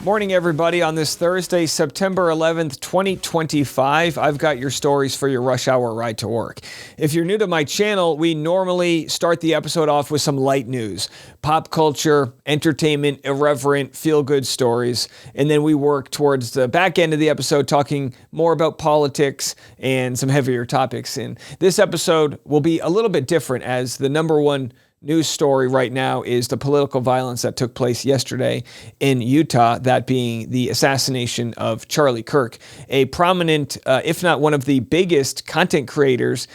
Morning, everybody. On this Thursday, September 11th, 2025, I've got your stories for your rush hour ride to work. If you're new to my channel, we normally start the episode off with some light news, pop culture, entertainment, irreverent, feel-good stories, and then we work towards the back end of the episode talking more about politics and some heavier topics. And this episode will be a little bit different, as the number one news story right now is the political violence that took place yesterday in Utah, that being the assassination of Charlie Kirk, a prominent, if not one of the biggest content creators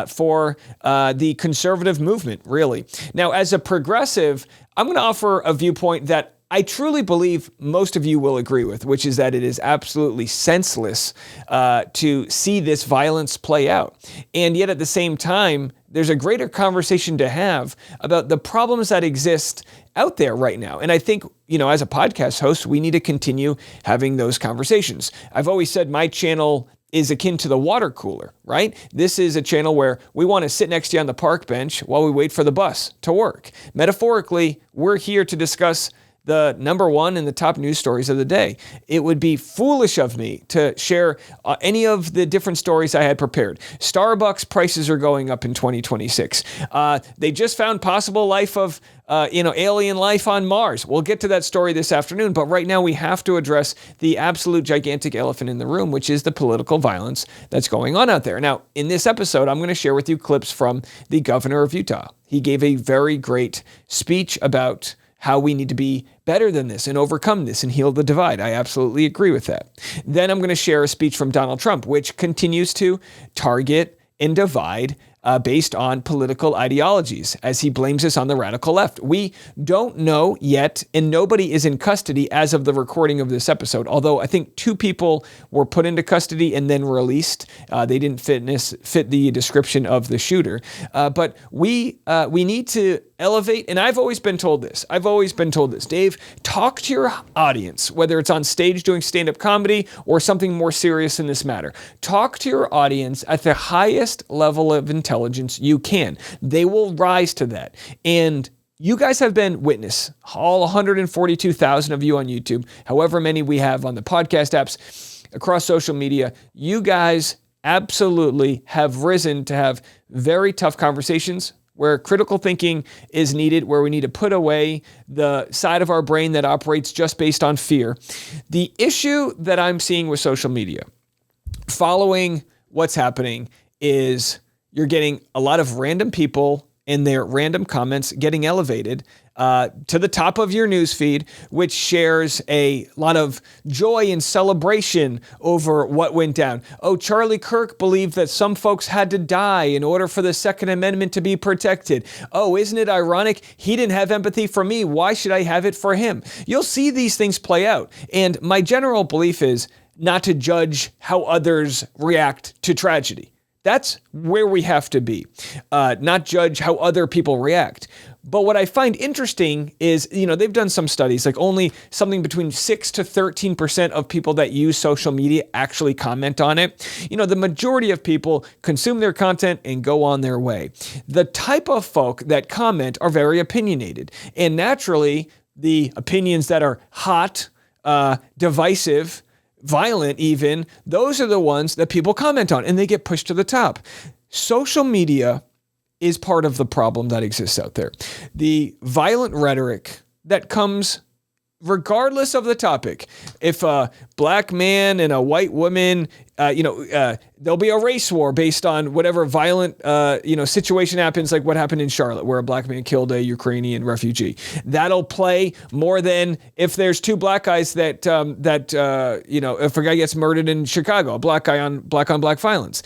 for the conservative movement, really. Now, as a progressive, I'm going to offer a viewpoint that I truly believe most of you will agree with, which is that it is absolutely senseless to see this violence play out. And yet at the same time, there's a greater conversation to have about the problems that exist out there right now. And I think, as a podcast host, we need to continue having those conversations. I've always said my channel is akin to the water cooler, right? This is a channel where we want to sit next to you on the park bench while we wait for the bus to work. Metaphorically, we're here to discuss the number one and the top news stories of the day. It would be foolish of me to share any of the different stories I had prepared. Starbucks prices are going up in 2026. They just found possible life of, alien life on Mars. We'll get to that story this afternoon, but right now we have to address the absolute gigantic elephant in the room, which is the political violence that's going on out there. Now, in this episode, I'm going to share with you clips from the governor of Utah. He gave a very great speech about how we need to be better than this and overcome this and heal the divide. I absolutely agree with that. Then I'm going to share a speech from Donald Trump, which continues to target and divide based on political ideologies, as he blames us on the radical left. We don't know yet, and nobody is in custody as of the recording of this episode, although I think 2 people were put into custody and then released. They didn't fit the description of the shooter. But we need to elevate, and I've always been told this. Dave, talk to your audience, whether it's on stage doing stand-up comedy or something more serious in this matter. Talk to your audience at the highest level of intelligence you can. They will rise to that. And you guys have been witness, all 142,000 of you on YouTube, however many we have on the podcast apps, across social media. You guys absolutely have risen to have very tough conversations where critical thinking is needed, where we need to put away the side of our brain that operates just based on fear. The issue that I'm seeing with social media, following what's happening, is you're getting a lot of random people and their random comments getting elevated to the top of your newsfeed, which shares a lot of joy and celebration over what went down. Oh, Charlie Kirk believed that some folks had to die in order for the Second Amendment to be protected. Oh, isn't it ironic? He didn't have empathy for me. Why should I have it for him? You'll see these things play out. And my general belief is not to judge how others react to tragedy. That's where we have to be, not judge how other people react. But what I find interesting is, they've done some studies, like only something between 6 to 13% of people that use social media actually comment on it. The majority of people consume their content and go on their way. The type of folk that comment are very opinionated. And naturally, the opinions that are hot, divisive, violent even, those are the ones that people comment on and they get pushed to the top. Social media is part of the problem that exists out there. The violent rhetoric that comes regardless of the topic. If a black man and a white woman, there'll be a race war based on whatever violent, situation happens, like what happened in Charlotte, where a black man killed a Ukrainian refugee. That'll play more than if there's 2 black guys that if a guy gets murdered in Chicago, a black guy on black violence.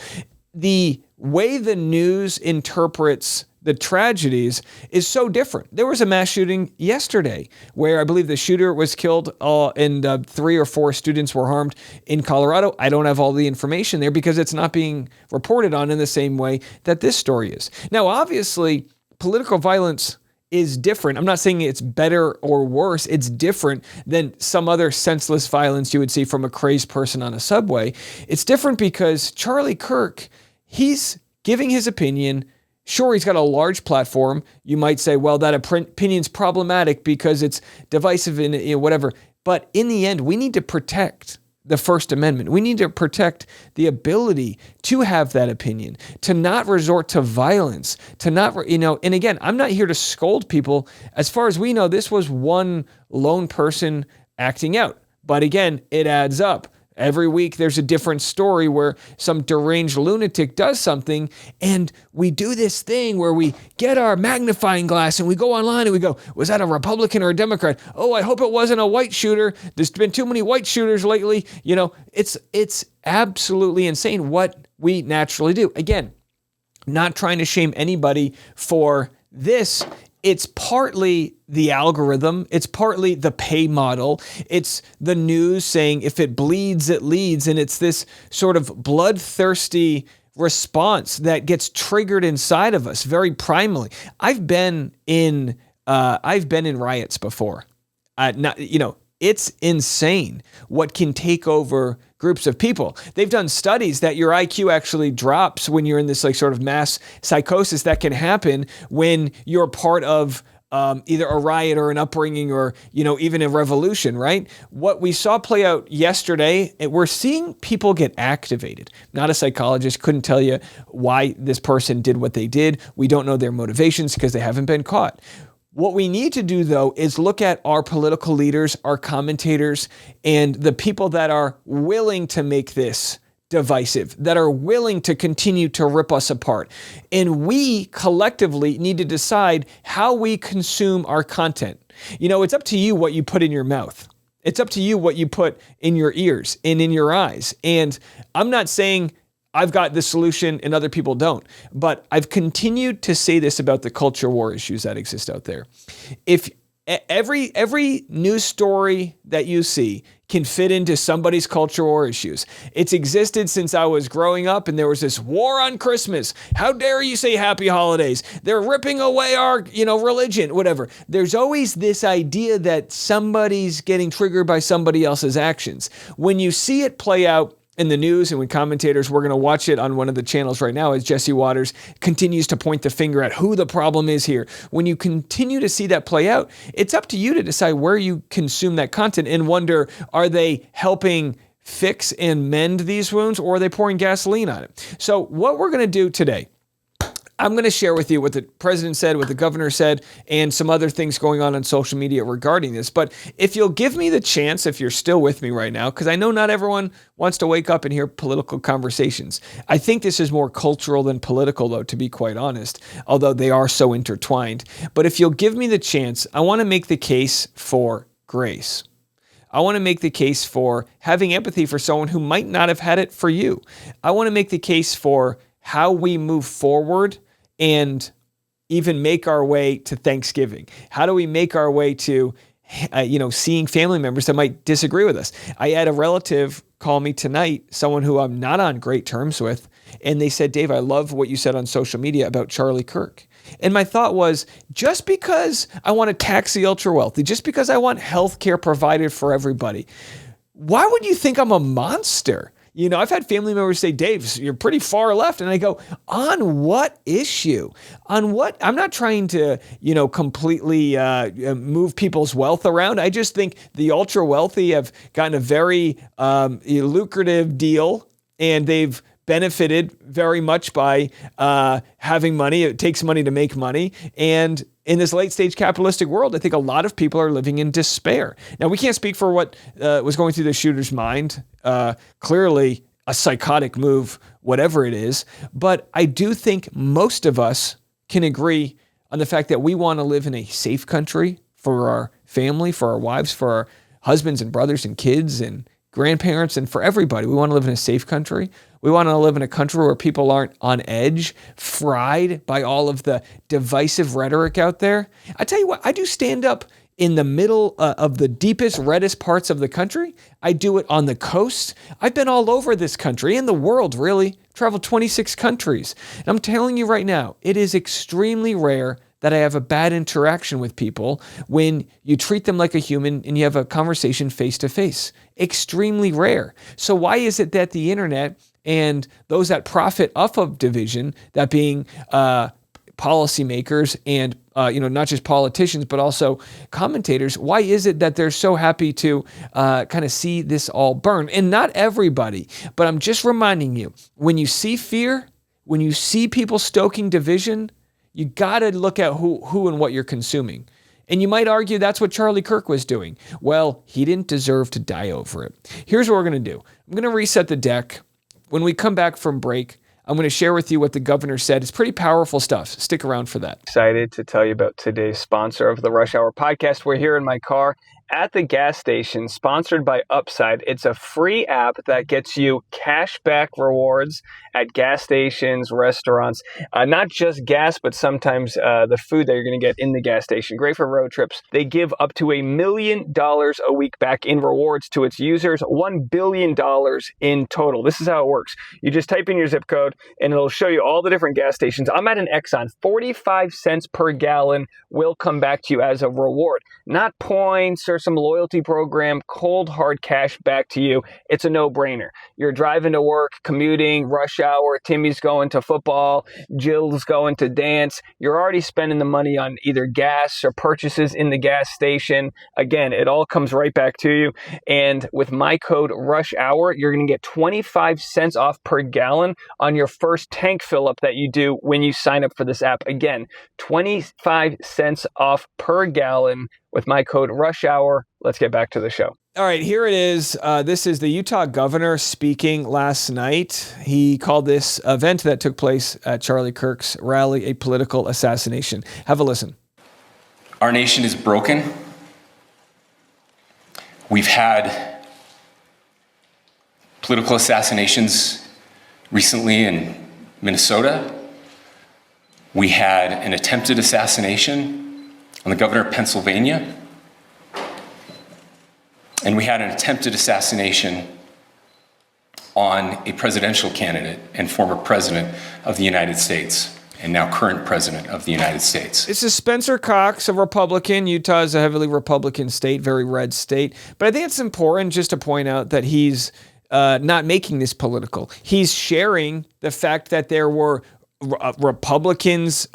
The way the news interprets the tragedies is so different. There was a mass shooting yesterday where I believe the shooter was killed and 3 or 4 students were harmed in Colorado. I don't have all the information there because it's not being reported on in the same way that this story is. Now, obviously, political violence is different. I'm not saying it's better or worse. It's different than some other senseless violence you would see from a crazed person on a subway. It's different because Charlie Kirk, he's giving his opinion. Sure, he's got a large platform. You might say, well, that opinion's problematic because it's divisive and whatever. But in the end, we need to protect the First Amendment. We need to protect the ability to have that opinion, to not resort to violence, to not, and again, I'm not here to scold people. As far as we know, this was one lone person acting out. But again, it adds up. Every week there's a different story where some deranged lunatic does something, and we do this thing where we get our magnifying glass and we go online and we go, was that a Republican or a Democrat? Oh, I hope it wasn't a white shooter. There's been too many white shooters lately. It's absolutely insane what we naturally do. Again, not trying to shame anybody for this. It's partly the algorithm. It's partly the pay model. It's the news saying if it bleeds, it leads. And it's this sort of bloodthirsty response that gets triggered inside of us very primally. I've been in riots before. It's insane what can take over groups of people. They've done studies that your IQ actually drops when you're in this sort of mass psychosis that can happen when you're part of either a riot or an upbringing or, even a revolution, right? What we saw play out yesterday, we're seeing people get activated. Not a psychologist, couldn't tell you why this person did what they did. We don't know their motivations because they haven't been caught. What we need to do, though, is look at our political leaders, our commentators, and the people that are willing to make this divisive, that are willing to continue to rip us apart. And we collectively need to decide how we consume our content. It's up to you what you put in your mouth. It's up to you what you put in your ears and in your eyes. And I'm not saying I've got the solution and other people don't. But I've continued to say this about the culture war issues that exist out there. If every news story that you see can fit into somebody's culture war issues. It's existed since I was growing up, and there was this war on Christmas. How dare you say happy holidays? They're ripping away our, religion, whatever. There's always this idea that somebody's getting triggered by somebody else's actions. When you see it play out in the news and when commentators, we're going to watch it on one of the channels right now as Jesse Waters continues to point the finger at who the problem is here. When you continue to see that play out, it's up to you to decide where you consume that content and wonder, are they helping fix and mend these wounds, or are they pouring gasoline on it? So what we're going to do today, I'm going to share with you what the president said, what the governor said, and some other things going on social media regarding this. But if you'll give me the chance, if you're still with me right now, because I know not everyone wants to wake up and hear political conversations. I think this is more cultural than political, though, to be quite honest, although they are so intertwined. But if you'll give me the chance, I want to make the case for grace. I want to make the case for having empathy for someone who might not have had it for you. I want to make the case for how we move forward and even make our way to Thanksgiving. How do we make our way to, seeing family members that might disagree with us? I had a relative call me tonight, someone who I'm not on great terms with, and they said, Dave, I love what you said on social media about Charlie Kirk. And my thought was, just because I want to tax the ultra wealthy, just because I want health care provided for everybody, why would you think I'm a monster? I've had family members say, Dave, you're pretty far left. And I go, on what issue? On what? I'm not trying to, completely move people's wealth around. I just think the ultra wealthy have gotten a very lucrative deal, and they've benefited very much by having money. It takes money to make money. And in this late stage capitalistic world, I think a lot of people are living in despair. Now, we can't speak for what was going through the shooter's mind. Clearly a psychotic move, whatever it is. But I do think most of us can agree on the fact that we want to live in a safe country for our family, for our wives, for our husbands and brothers and kids and grandparents, and for everybody. We want to live in a safe country. We want to live in a country where people aren't on edge, fried by all of the divisive rhetoric out there. I tell you what, I do stand up in the middle of the deepest, reddest parts of the country. I do it on the coast. I've been all over this country, in the world, really. Traveled 26 countries. And I'm telling you right now, it is extremely rare that I have a bad interaction with people when you treat them like a human and you have a conversation face to face. Extremely rare. So why is it that the internet and those that profit off of division, that being policymakers and not just politicians, but also commentators. Why is it that they're so happy to kind of see this all burn? And not everybody, but I'm just reminding you, when you see fear, when you see people stoking division, you got to look at who and what you're consuming. And you might argue that's what Charlie Kirk was doing. Well, he didn't deserve to die over it. Here's what we're going to do. I'm going to reset the deck. When we come back from break, I'm going to share with you what the governor said. It's pretty powerful stuff. Stick around for that. Excited to tell you about today's sponsor of the Rush Hour podcast. We're here in my car at the gas station, sponsored by Upside. It's a free app that gets you cashback rewards at gas stations, restaurants, not just gas, but sometimes the food that you're going to get in the gas station. Great for road trips. They give up to $1 million a week back in rewards to its users, $1 billion in total. This is how it works. You just type in your zip code and it'll show you all the different gas stations. I'm at an Exxon. 45 cents per gallon will come back to you as a reward. Not points or some loyalty program, cold hard cash back to you. It's a no-brainer. You're driving to work, commuting, rush hour, Timmy's going to football, Jill's going to dance. You're already spending the money on either gas or purchases in the gas station. Again, it all comes right back to you. And with my code RUSHHOUR, you're going to get 25 cents off per gallon on your first tank fill up that you do when you sign up for this app. Again, 25 cents off per gallon with my code RUSHHOUR. Let's get back to the show. All right, here it is. This is the Utah governor speaking last night. He called this event that took place at Charlie Kirk's rally a political assassination. Have a listen. Our nation is broken. We've had political assassinations recently in Minnesota. We had an attempted assassination on the governor of Pennsylvania. And we had an attempted assassination on a presidential candidate and former president of the United States, and now current president of the United States. This is Spencer Cox, a Republican. Utah is a heavily Republican state, very red state. But I think it's important just to point out that he's not making this political. He's sharing the fact that there were Republicans,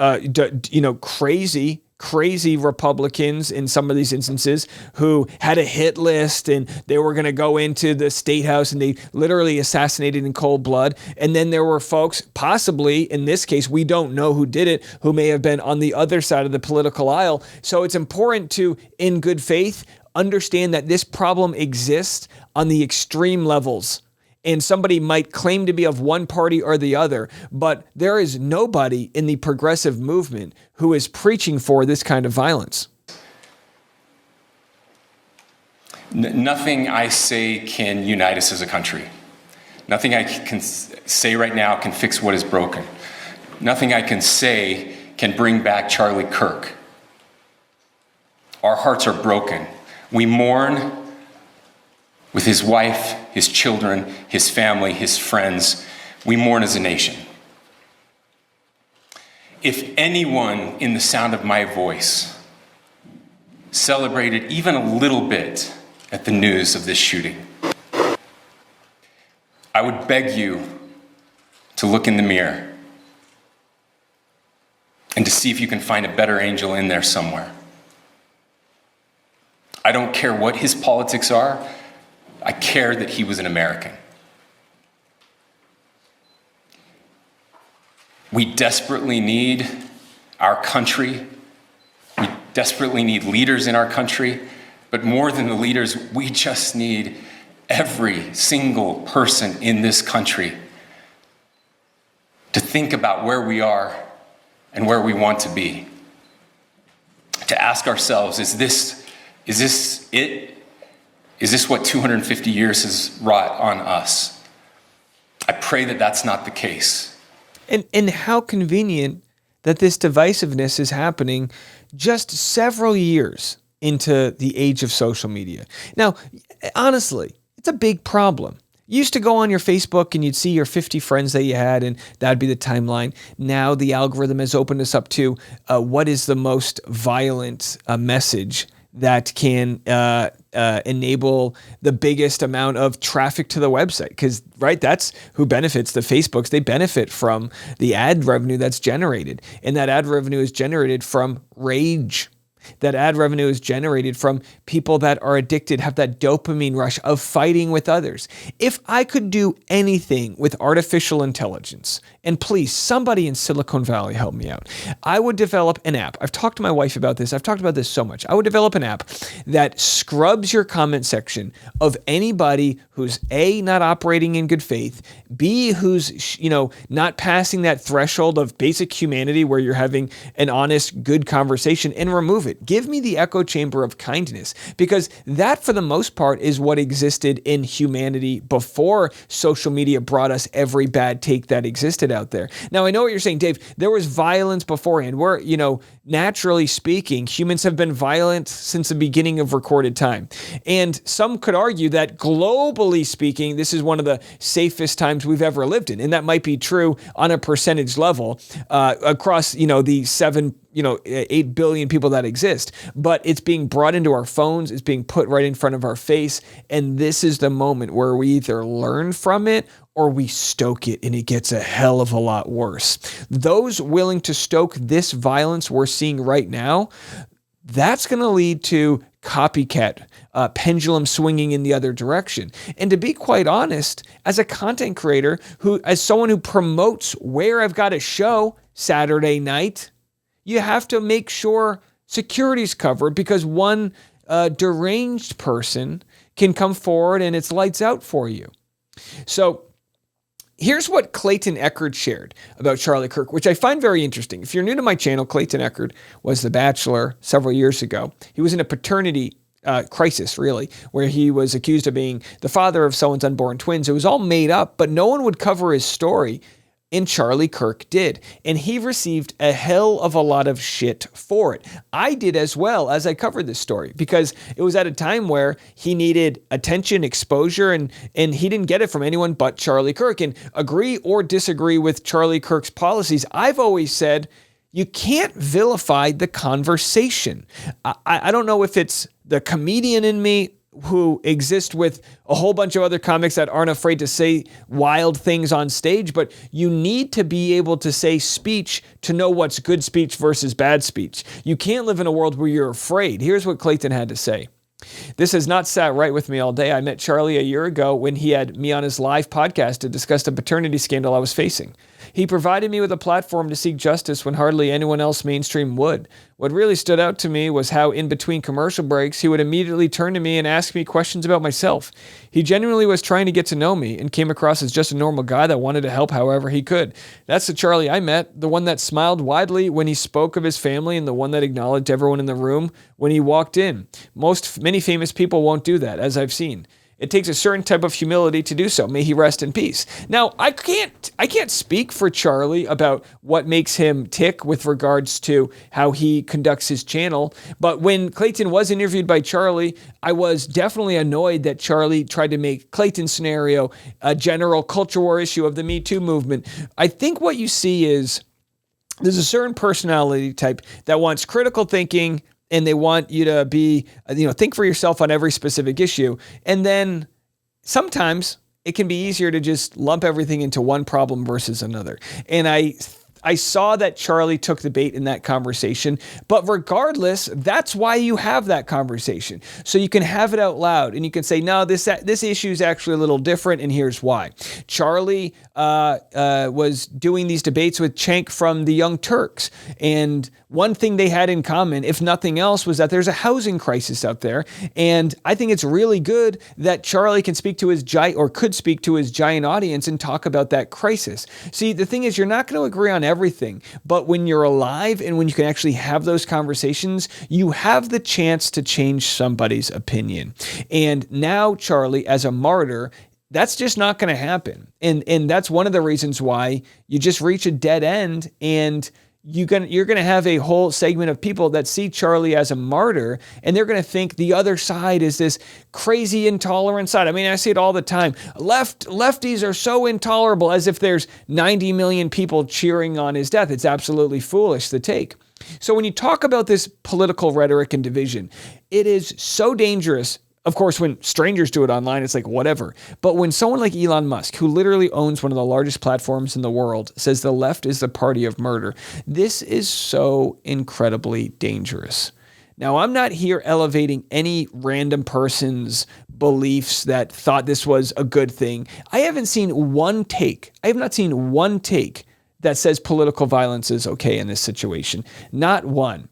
crazy Republicans in some of these instances who had a hit list and they were going to go into the state house and they literally assassinated in cold blood. And then there were folks, possibly in this case, we don't know who did it, who may have been on the other side of the political aisle. So it's important to, in good faith, understand that this problem exists on the extreme levels. And somebody might claim to be of one party or the other, but there is nobody in the progressive movement who is preaching for this kind of violence. Nothing I say can unite us as a country. Nothing I can say right now can fix what is broken. Nothing I can say can bring back Charlie Kirk. Our hearts are broken. We mourn with his wife, his children, his family, his friends. We mourn as a nation. If anyone in the sound of my voice celebrated even a little bit at the news of this shooting, I would beg you to look in the mirror and to see if you can find a better angel in there somewhere. I don't care what his politics are. I care that he was an American. We desperately need our country. We desperately need leaders in our country. But more than the leaders, we just need every single person in this country to think about where we are and where we want to be. To ask ourselves, is this it? Is this what 250 years has wrought on us? I pray that that's not the case. And how convenient that this divisiveness is happening just several years into the age of social media. Now, honestly, it's a big problem. You used to go on your Facebook and you'd see your 50 friends that you had, and that'd be the timeline. Now the algorithm has opened us up to what is the most violent message that can enable the biggest amount of traffic to the website. Because, right, that's who benefits. The Facebooks, they benefit from the ad revenue that's generated. And that ad revenue is generated from rage. That ad revenue is generated from people that are addicted, have that dopamine rush of fighting with others. If I could do anything with artificial intelligence, and please, somebody in Silicon Valley help me out, I would develop an app. I've talked to my wife about this. I've talked about this so much. I would develop an app that scrubs your comment section of anybody who's A, not operating in good faith, B, who's, not passing that threshold of basic humanity where you're having an honest, good conversation, and remove it. Give me the echo chamber of kindness, because that, for the most part, is what existed in humanity before social media brought us every bad take that existed out there. Now, I know what you're saying, Dave. There was violence beforehand. We're, naturally speaking, humans have been violent since the beginning of recorded time. And some could argue that globally speaking, this is one of the safest times we've ever lived in. And that might be true on a percentage level across, the 8 billion people that exist, but it's being brought into our phones. It's being put right in front of our face. And this is the moment where we either learn from it or we stoke it, and it gets a hell of a lot worse. Those willing to stoke this violence we're seeing right now, that's going to lead to copycat pendulum swinging in the other direction. And to be quite honest, as a content creator, as someone who promotes where I've got a show Saturday night, you have to make sure security's covered, because one deranged person can come forward and it's lights out for you. So here's what Clayton Echard shared about Charlie Kirk, which I find very interesting. If you're new to my channel, Clayton Echard was The Bachelor several years ago. He was in a paternity crisis, really, where he was accused of being the father of someone's unborn twins. It was all made up, but no one would cover his story. And Charlie Kirk did. And he received a hell of a lot of shit for it. I did as well, as I covered this story, because it was at a time where he needed attention, exposure, and he didn't get it from anyone but Charlie Kirk. And agree or disagree with Charlie Kirk's policies, I've always said, you can't vilify the conversation. I don't know if it's the comedian in me who exist with a whole bunch of other comics that aren't afraid to say wild things on stage, but you need to be able to say speech to know what's good speech versus bad speech. You can't live in a world where you're afraid. Here's what Clayton had to say. This has not sat right with me all day. I met Charlie a year ago when he had me on his live podcast to discuss the paternity scandal I was facing. He provided me with a platform to seek justice when hardly anyone else mainstream would. What really stood out to me was how in between commercial breaks, he would immediately turn to me and ask me questions about myself. He genuinely was trying to get to know me and came across as just a normal guy that wanted to help however he could. That's the Charlie I met, the one that smiled widely when he spoke of his family and the one that acknowledged everyone in the room when he walked in. Many famous people won't do that, as I've seen. It takes a certain type of humility to do so. May he rest in peace. Now, I can't speak for Charlie about what makes him tick with regards to how he conducts his channel. But when Clayton was interviewed by Charlie, I was definitely annoyed that Charlie tried to make Clayton's scenario a general culture war issue of the Me Too movement. I think what you see is there's a certain personality type that wants critical thinking, and they want you to be, think for yourself on every specific issue. And then sometimes it can be easier to just lump everything into one problem versus another. And I saw that Charlie took the bait in that conversation, but regardless, that's why you have that conversation. So you can have it out loud and you can say, no, this issue is actually a little different, and here's why. Charlie was doing these debates with Cenk from the Young Turks, and one thing they had in common, if nothing else, was that there's a housing crisis out there. And I think it's really good that Charlie can speak to his could speak to his giant audience and talk about that crisis. See, the thing is, you're not going to agree on everything, but when you're alive and when you can actually have those conversations, you have the chance to change somebody's opinion. And now Charlie, as a martyr, that's just not going to happen. And that's one of the reasons why you just reach a dead end, and you're going to have a whole segment of people that see Charlie as a martyr, and they're going to think the other side is this crazy intolerant side. I mean, I see it all the time. Lefties are so intolerable, as if there's 90 million people cheering on his death. It's absolutely foolish to take. So when you talk about this political rhetoric and division, it is so dangerous. Of course, when strangers do it online, it's like whatever. But when someone like Elon Musk, who literally owns one of the largest platforms in the world, says the left is the party of murder, this is so incredibly dangerous. Now, I'm not here elevating any random person's beliefs that thought this was a good thing. I have not seen one take that says political violence is okay in this situation. Not one.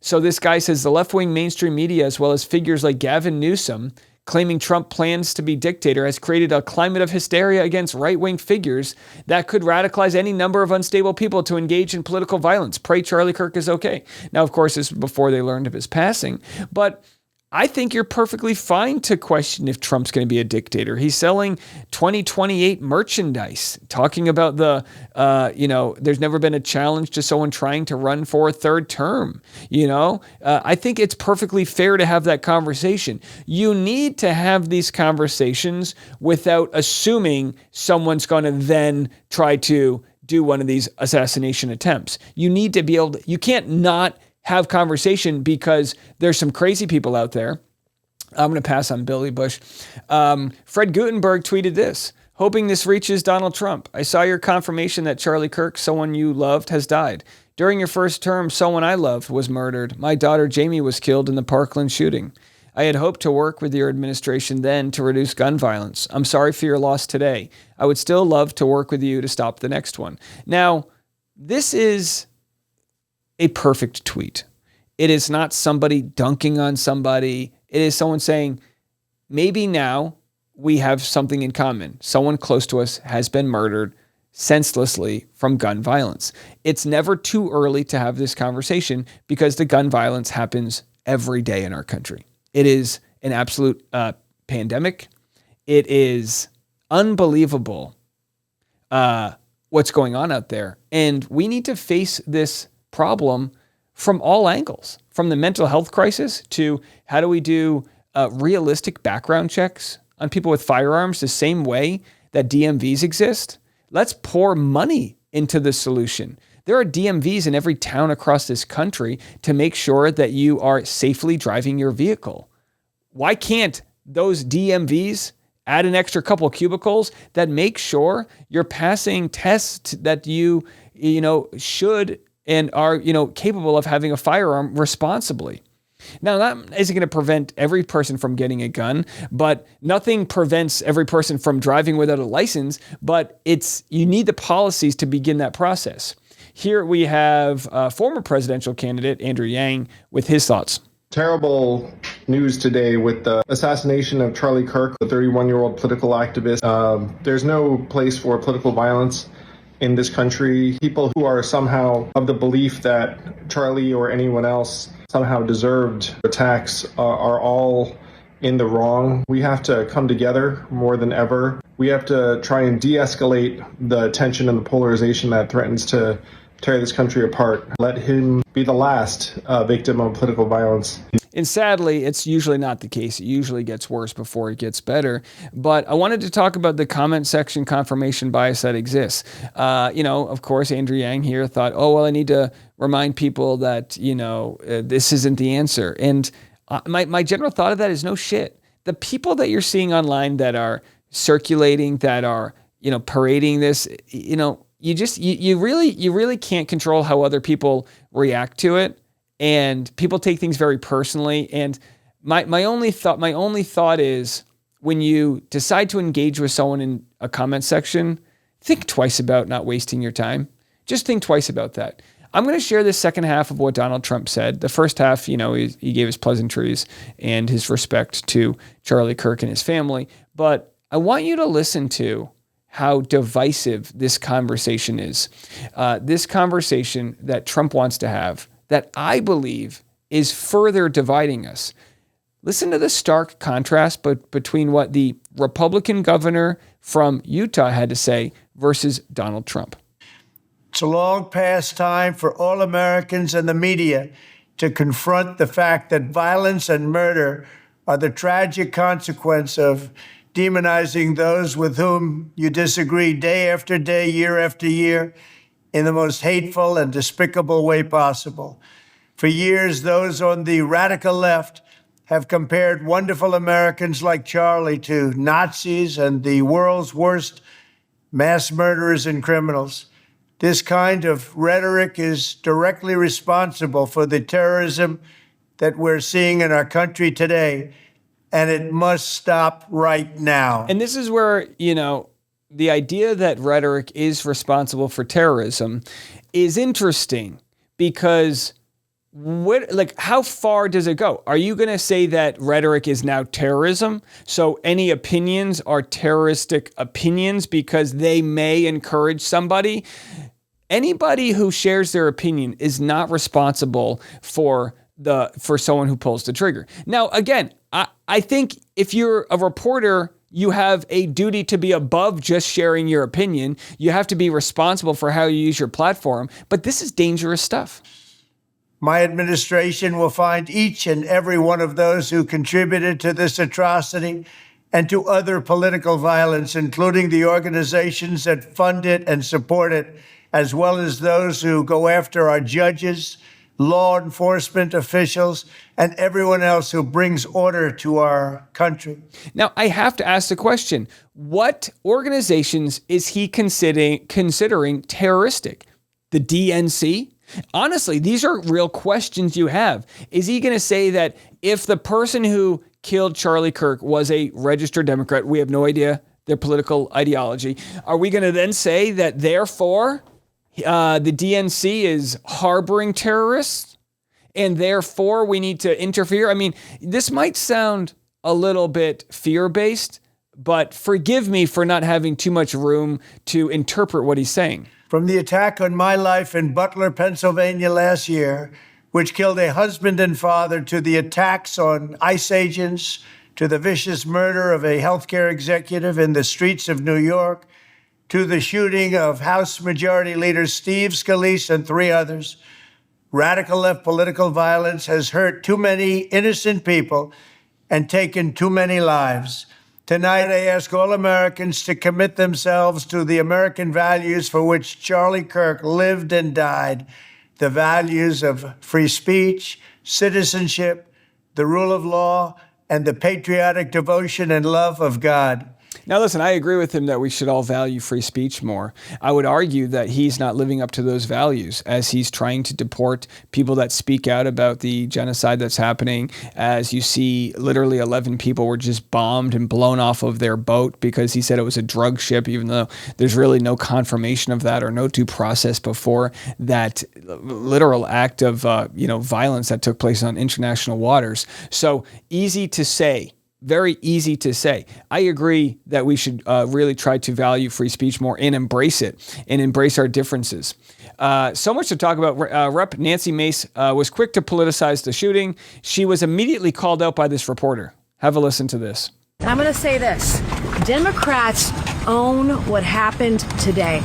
So this guy says the left-wing mainstream media, as well as figures like Gavin Newsom, claiming Trump plans to be dictator, has created a climate of hysteria against right-wing figures that could radicalize any number of unstable people to engage in political violence. Pray Charlie Kirk is okay. Now, of course, this was before they learned of his passing, but I think you're perfectly fine to question if Trump's going to be a dictator. He's selling 2028 merchandise, talking about there's never been a challenge to someone trying to run for a third term. I think it's perfectly fair to have that conversation. You need to have these conversations without assuming someone's going to then try to do one of these assassination attempts. You need to be able to, you can't not have conversation because there's some crazy people out there. I'm going to pass on Billy Bush. Fred Gutenberg tweeted this, hoping this reaches Donald Trump. I saw your confirmation that Charlie Kirk, someone you loved, has died. During your first term, someone I loved was murdered. My daughter Jamie was killed in the Parkland shooting. I had hoped to work with your administration then to reduce gun violence. I'm sorry for your loss today. I would still love to work with you to stop the next one. Now, this is a perfect tweet. It is not somebody dunking on somebody. It is someone saying, maybe now we have something in common. Someone close to us has been murdered senselessly from gun violence. It's never too early to have this conversation because the gun violence happens every day in our country. It is an absolute pandemic. It is unbelievable what's going on out there. And we need to face this problem from all angles, from the mental health crisis to how do we do realistic background checks on people with firearms the same way that DMVs exist. Let's pour money into the solution. There are DMVs in every town across this country to make sure that you are safely driving your vehicle. Why can't those DMVs add an extra couple cubicles that make sure you're passing tests that you should and are, capable of having a firearm responsibly? Now, that isn't going to prevent every person from getting a gun, but nothing prevents every person from driving without a license, but you need the policies to begin that process. Here we have former presidential candidate Andrew Yang with his thoughts. Terrible news today with the assassination of Charlie Kirk, the 31-year-old political activist. There's no place for political violence in this country. People who are somehow of the belief that Charlie or anyone else somehow deserved attacks are all in the wrong. We have to come together more than ever. We have to try and de-escalate the tension and the polarization that threatens to tear this country apart. Let him be the last victim of political violence. And sadly, it's usually not the case. It usually gets worse before it gets better. But I wanted to talk about the comment section confirmation bias that exists. Of course, Andrew Yang here thought, I need to remind people that, this isn't the answer. And my general thought of that is no shit. The people that you're seeing online that are circulating, that are, parading this, you really can't control how other people react to it. And people take things very personally. And my only thought is when you decide to engage with someone in a comment section, think twice about not wasting your time. Just think twice about that. I'm going to share the second half of what Donald Trump said. The first half, he gave his pleasantries and his respect to Charlie Kirk and his family. But I want you to listen to how divisive this conversation is. This conversation that Trump wants to have, that I believe is further dividing us. Listen to the stark contrast between what the Republican governor from Utah had to say versus Donald Trump. It's a long past time for all Americans and the media to confront the fact that violence and murder are the tragic consequence of demonizing those with whom you disagree day after day, year after year. in the most hateful and despicable way possible. For years, those on the radical left have compared wonderful Americans like Charlie to Nazis and the world's worst mass murderers and criminals. This kind of rhetoric is directly responsible for the terrorism that we're seeing in our country today, and it must stop right now. And this is where, the idea that rhetoric is responsible for terrorism is interesting because how far does it go? Are you going to say that rhetoric is now terrorism? So any opinions are terroristic opinions because they may encourage somebody? Anybody who shares their opinion is not responsible for someone who pulls the trigger. Now, again, I think if you're a reporter, you have a duty to be above just sharing your opinion. You have to be responsible for how you use your platform. But this is dangerous stuff. My administration will find each and every one of those who contributed to this atrocity and to other political violence, including the organizations that fund it and support it, as well as those who go after our judges, law enforcement officials, and everyone else who brings order to our country. Now, I have to ask the question, what organizations is he considering terroristic? The DNC? Honestly, these are real questions you have. Is he going to say that if the person who killed Charlie Kirk was a registered Democrat, we have no idea their political ideology, are we going to then say that therefore the DNC is harboring terrorists and therefore we need to interfere? I mean, this might sound a little bit fear-based, but forgive me for not having too much room to interpret what he's saying. From the attack on my life in Butler, Pennsylvania last year, which killed a husband and father, to the attacks on ICE agents, to the vicious murder of a healthcare executive in the streets of New York, to the shooting of House Majority Leader Steve Scalise and 3 others, radical left political violence has hurt too many innocent people and taken too many lives. Tonight, I ask all Americans to commit themselves to the American values for which Charlie Kirk lived and died, the values of free speech, citizenship, the rule of law, and the patriotic devotion and love of God. Now, listen, I agree with him that we should all value free speech more. I would argue that he's not living up to those values as he's trying to deport people that speak out about the genocide that's happening. As you see, literally 11 people were just bombed and blown off of their boat because he said it was a drug ship, even though there's really no confirmation of that or no due process before that literal act of violence that took place on international waters. So easy to say. Very easy to say. I agree that we should really try to value free speech more and embrace it and embrace our differences. So much to talk about. Rep. Nancy Mace was quick to politicize the shooting. She was immediately called out by this reporter. Have a listen to this. I'm going to say this. Democrats own what happened today.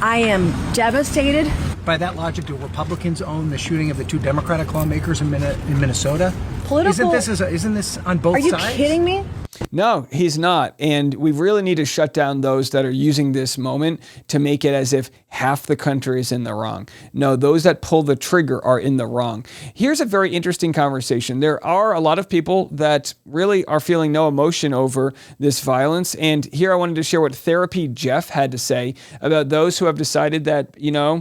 I am devastated. By that logic, do Republicans own the shooting of the 2 Democratic lawmakers in Minnesota? Isn't this on both sides? Are you kidding me? No, he's not. And we really need to shut down those that are using this moment to make it as if half the country is in the wrong. No, those that pull the trigger are in the wrong. Here's a very interesting conversation. There are a lot of people that really are feeling no emotion over this violence. And here I wanted to share what Therapy Jeff had to say about those who have decided that, they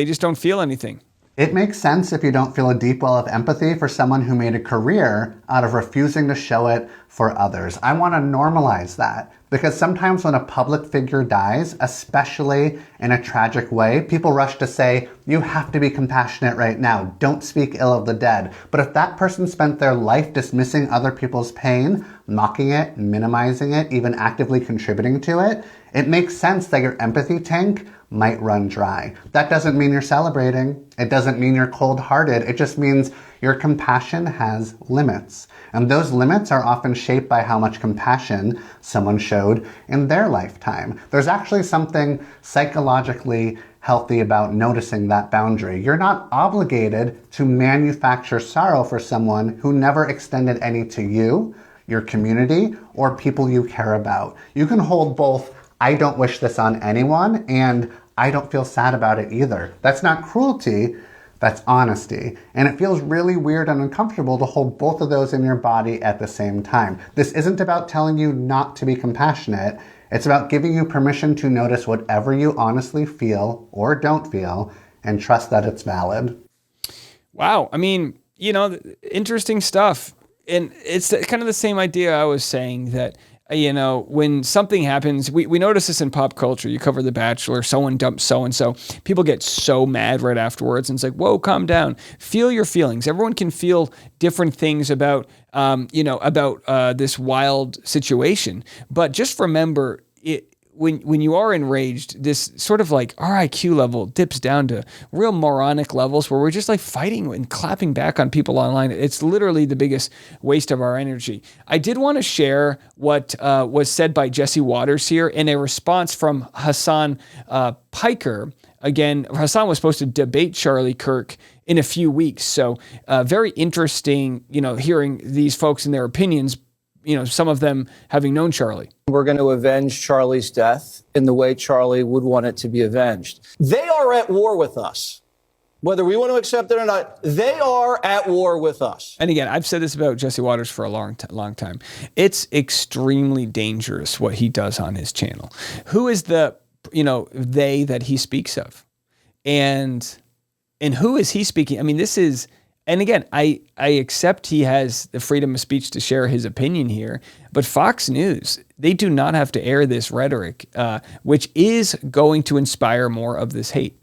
just don't feel anything. It makes sense if you don't feel a deep well of empathy for someone who made a career out of refusing to show it for others. I want to normalize that because sometimes when a public figure dies, especially in a tragic way, people rush to say, you have to be compassionate right now. Don't speak ill of the dead. But if that person spent their life dismissing other people's pain, mocking it, minimizing it, even actively contributing to it, it makes sense that your empathy tank might run dry. That doesn't mean you're celebrating. It doesn't mean you're cold-hearted. It just means your compassion has limits. And those limits are often shaped by how much compassion someone showed in their lifetime. There's actually something psychologically healthy about noticing that boundary. You're not obligated to manufacture sorrow for someone who never extended any to you, your community, or people you care about. You can hold both I don't wish this on anyone and I don't feel sad about it either. That's not cruelty, that's honesty. And it feels really weird and uncomfortable to hold both of those in your body at the same time. This isn't about telling you not to be compassionate. It's about giving you permission to notice whatever you honestly feel or don't feel and trust that it's valid. Wow. I mean, you know, interesting stuff. And it's kind of the same idea I was saying that, you know, when something happens, we notice this in pop culture. You cover The Bachelor, someone dumps so-and-so. People get so mad right afterwards. And it's like, whoa, calm down. Feel your feelings. Everyone can feel different things about, this wild situation. But just remember, when you are enraged, this sort of like our IQ level dips down to real moronic levels where we're just like fighting and clapping back on people online. It's literally the biggest waste of our energy. I did want to share what was said by Jesse Waters here in a response from Hassan Piker. Again, Hassan was supposed to debate Charlie Kirk in a few weeks. So very interesting, you know, hearing these folks and their opinions, you know, some of them having known Charlie. We're going to avenge Charlie's death in the way Charlie would want it to be avenged. They are at war with us. Whether we want to accept it or not, they are at war with us. And again, I've said this about Jesse Waters for a long time. It's extremely dangerous what he does on his channel. Who is the, you know, they that he speaks of? And who is he speaking? I mean, this is... And again, I accept he has the freedom of speech to share his opinion here, but Fox News, they do not have to air this rhetoric, which is going to inspire more of this hate.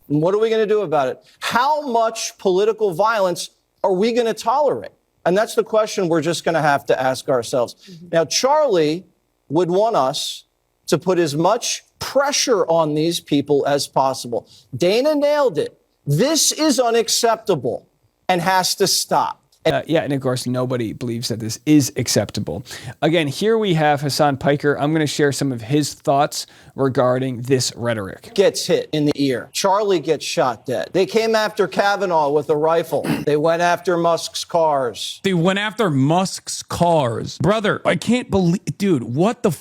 What are we going to do about it? How much political violence are we going to tolerate? And that's the question we're just going to have to ask ourselves. Now, Charlie would want us to put as much pressure on these people as possible. Dana nailed it. This is unacceptable and has to stop. And of course, nobody believes that this is acceptable. Again, here we have Hassan Piker. I'm going to share some of his thoughts regarding this rhetoric. Gets hit in the ear. Charlie gets shot dead. They came after Kavanaugh with a rifle. They went after Musk's cars. They went after Musk's cars. Brother, I can't believe, dude, what the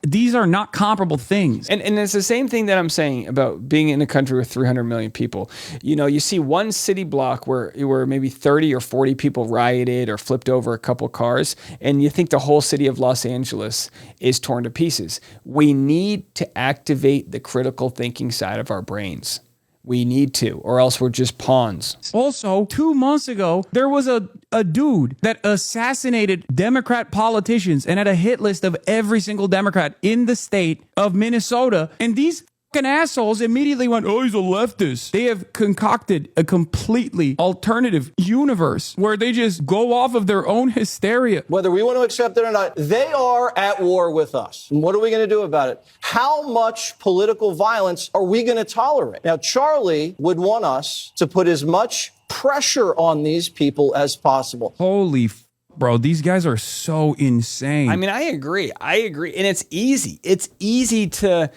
these are not comparable things. And it's the same thing that I'm saying about being in a country with 300 million people. You know, you see one city block where maybe 30 or 40 people rioted or flipped over a couple cars, and you think the whole city of Los Angeles is torn to pieces. We need to activate the critical thinking side of our brains. We need to, or else we're just pawns. Also, 2 months ago, there was a dude that assassinated Democrat politicians and had a hit list of every single Democrat in the state of Minnesota. And these fucking assholes immediately went, oh, he's a leftist. They have concocted a completely alternative universe where they just go off of their own hysteria. Whether we want to accept it or not, they are at war with us. And what are we going to do about it? How much political violence are we going to tolerate? Now, Charlie would want us to put as much pressure on these people as possible. Holy bro, these guys are so insane. I mean, I agree. And it's easy. It's easy to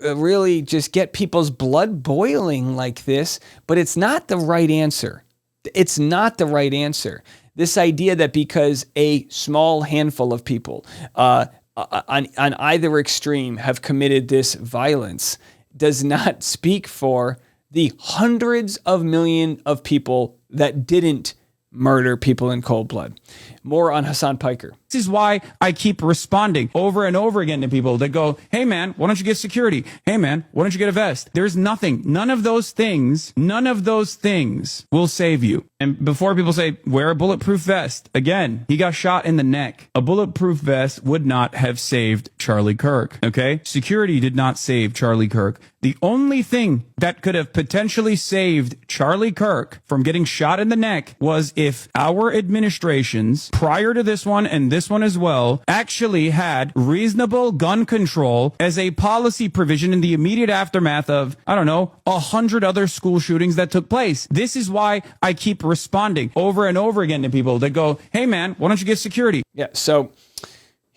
really just get people's blood boiling like this, but it's not the right answer. It's not the right answer. This idea that because a small handful of people on either extreme have committed this violence does not speak for the hundreds of millions of people that didn't murder people in cold blood. More on Hassan Piker. This is why I keep responding over and over again to people that go, hey man, why don't you get security? Hey man, why don't you get a vest? There's nothing. None of those things will save you. And before people say, wear a bulletproof vest, again, he got shot in the neck. A bulletproof vest would not have saved Charlie Kirk, okay? Security did not save Charlie Kirk. The only thing that could have potentially saved Charlie Kirk from getting shot in the neck was if our administrations, prior to this one and this one as well, actually had reasonable gun control as a policy provision in the immediate aftermath of, 100 other school shootings that took place. This is why I keep responding over and over again to people that go, hey man, why don't you get security? Yeah, so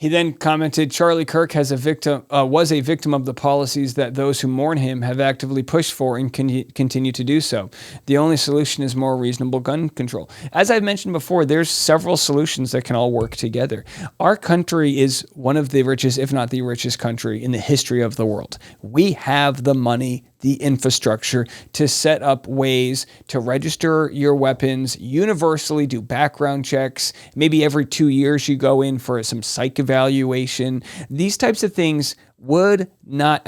He then commented, Charlie Kirk was a victim of the policies that those who mourn him have actively pushed for and continue to do so. The only solution is more reasonable gun control. As I've mentioned before, there's several solutions that can all work together. Our country is one of the richest, if not the richest country in the history of the world. We have the money, the infrastructure to set up ways to register your weapons, universally do background checks. Maybe every 2 years you go in for some psych evaluation. These types of things would not,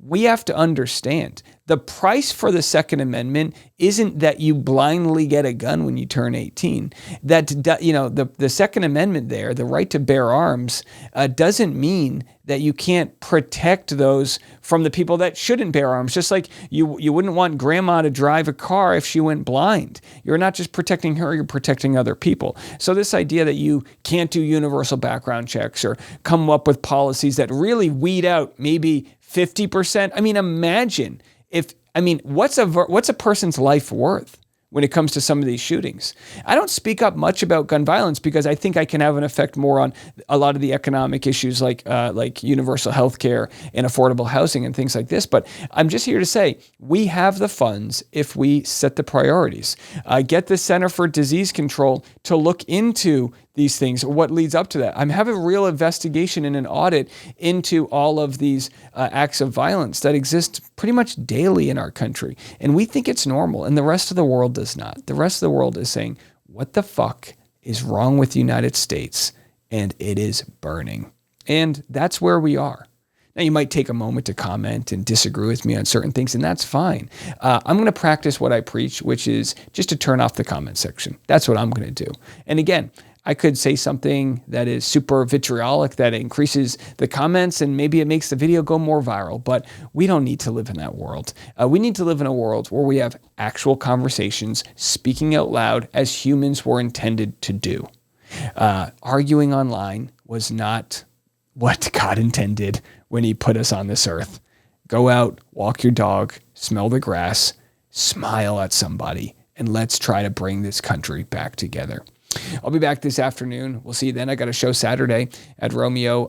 we have to understand the price for the Second Amendment isn't that you blindly get a gun when you turn 18. The Second Amendment there, the right to bear arms, doesn't mean that you can't protect those from the people that shouldn't bear arms. Just like you wouldn't want grandma to drive a car if she went blind. You're not just protecting her, you're protecting other people. So this idea that you can't do universal background checks or come up with policies that really weed out maybe 50%. Imagine what's a person's life worth when it comes to some of these shootings? I don't speak up much about gun violence because I think I can have an effect more on a lot of the economic issues like universal health care and affordable housing and things like this. But I'm just here to say we have the funds if we set the priorities. Get the Center for Disease Control to look into these things, what leads up to that. I'm having a real investigation and an audit into all of these acts of violence that exist pretty much daily in our country. And we think it's normal, and the rest of the world does not. The rest of the world is saying, what the fuck is wrong with the United States? And it is burning. And that's where we are. Now, you might take a moment to comment and disagree with me on certain things, and that's fine. I'm going to practice what I preach, which is just to turn off the comment section. That's what I'm going to do. And again, I could say something that is super vitriolic that increases the comments and maybe it makes the video go more viral, but we don't need to live in that world. We need to live in a world where we have actual conversations, speaking out loud as humans were intended to do. Arguing online was not what God intended when he put us on this earth. Go out, walk your dog, smell the grass, smile at somebody, and let's try to bring this country back together. I'll be back this afternoon. We'll see you then. I got a show Saturday at Romeo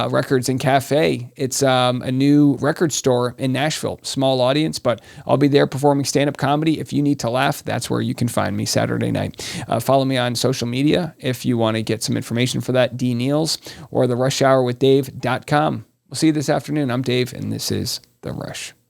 Records and Cafe. It's a new record store in Nashville. Small audience, but I'll be there performing stand-up comedy. If you need to laugh, that's where you can find me Saturday night. Follow me on social media if you want to get some information for that, D Neals, or the rushhourwithdave.com. We'll see you this afternoon. I'm Dave, and this is The Rush.